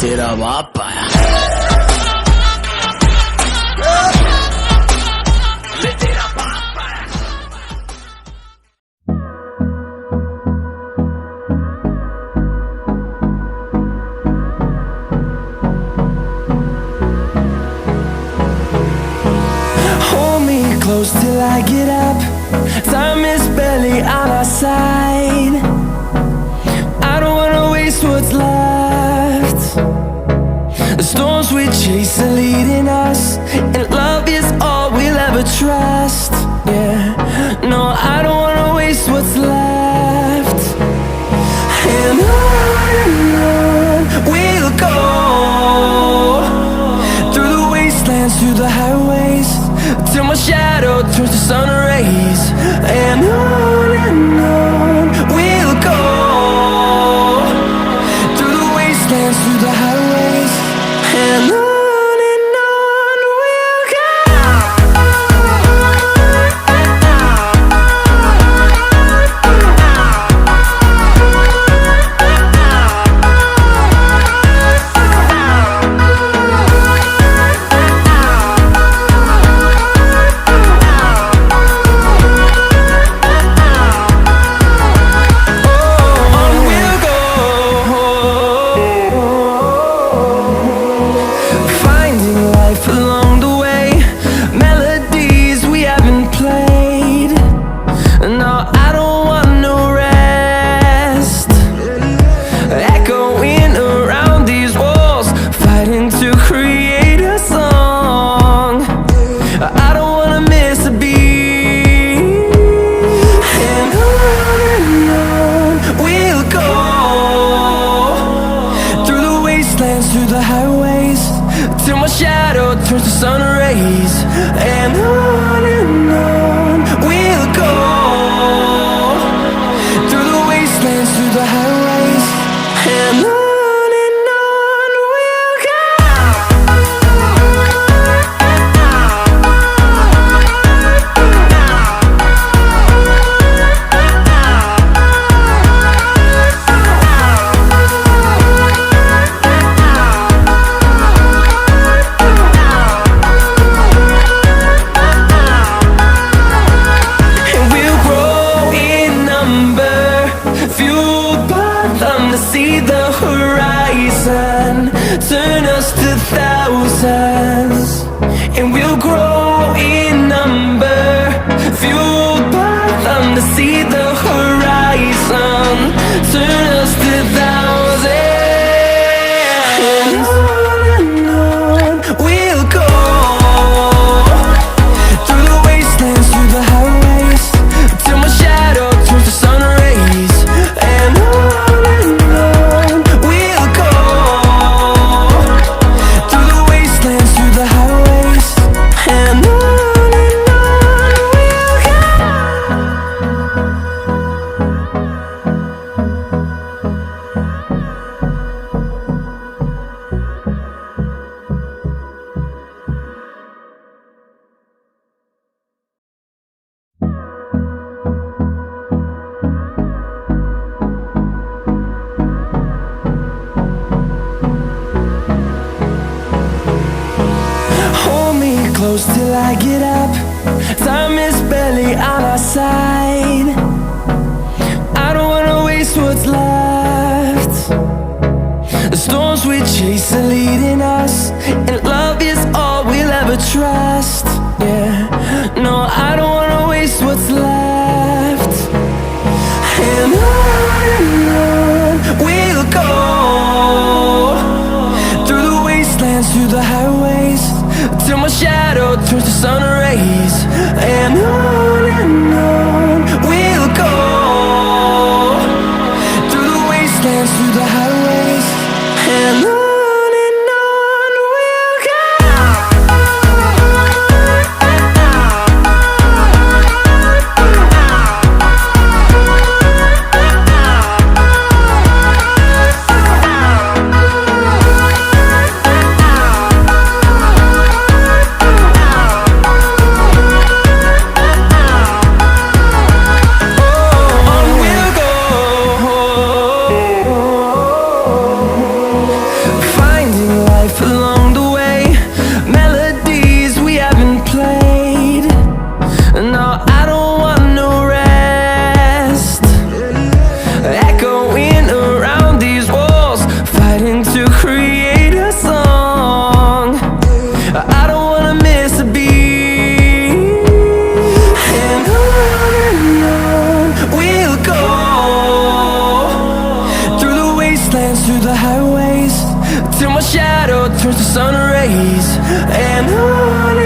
तेरा बाप आया। Hold me close till I get up. Time is barely on our side. I don't wanna waste what's left. The storms we chase are leading us, and love is all we'll ever trust. Yeah, no, I don't wanna waste what's left. And on we'll go, through the wastelands, through the highways, till my shadow turns to sun rays. And on we'll go, through the wastelands, through the highways, and on we'll go. Through the highways, till my shadow turns to sun rays. And on we'll go, through the wastelands, through the highways, and on we'll go. See the horizon, turn us to thousands, and we'll grow in number, fueled by them. To see the horizon, turn us to thousands, and on we'll go, through the wastelands, through the highways, till my shadow turns to sun rays. And on close till I get up. Time is barely on our side. I don't wanna waste what's left. The storms we chase are leading us, and love is all we'll ever trust. Yeah, no, I don't wanna waste what's left. And on we'll go, through the wastelands, through the highways, till my shadow turns to sun rays. And on we'll go, through the wastelands, through the highways, and on we'll go. life along the way, melodies we haven't played. No, I don't want no rest, echoing around these walls, fighting to create a song. I don't wanna miss a beat. And on we'll go, through the wastelands, through the highways, till my shadow turns to sun rays. And on